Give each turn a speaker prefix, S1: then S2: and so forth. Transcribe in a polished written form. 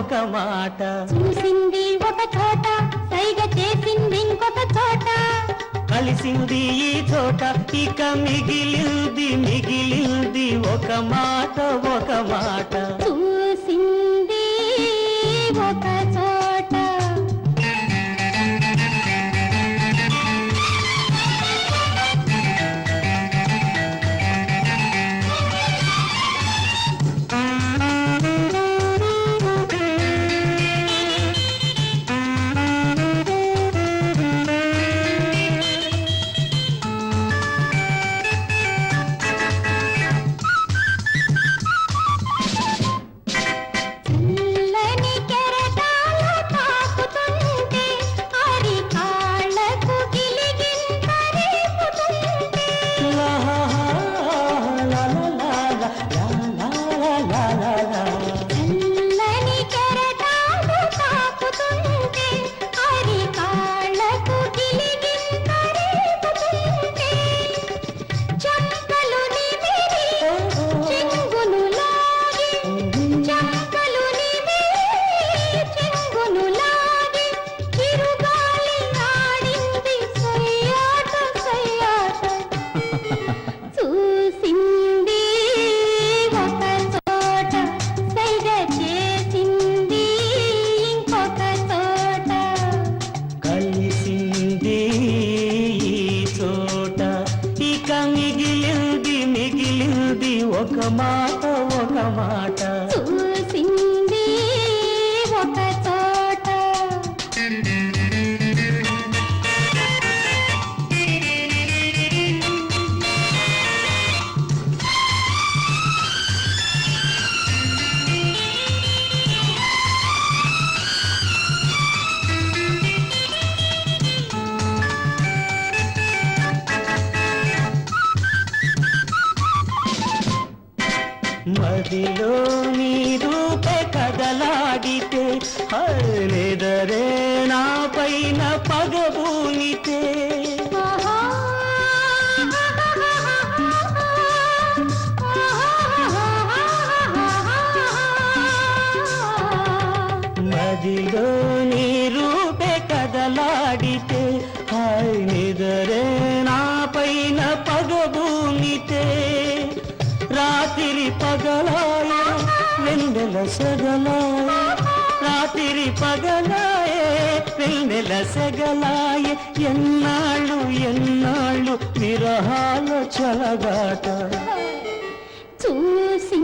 S1: ఒక మాట చూసింది ఒక చోట సైగ చేసింది ఇంకొక చోట కలిసింది ఈ చోట ఇక మిగిలింది ఒక మాట చూసింది ఒక చోట ఒక మాట చూసింది ఒక చోట మదిలో నీ రూపే కదలాడితే హరిదరే నా పైన పగబూనితే మదిలో నీ రూపే కదలాడితే హరిదరే నా పైన పగబూనితే రాత్రి పగలాయ వెన్నెల సగలాయ రాత్రి పగలాయ వెన్నెల సగలాయ ఎన్నాళ్ళు విరహాల చలగాట చూసి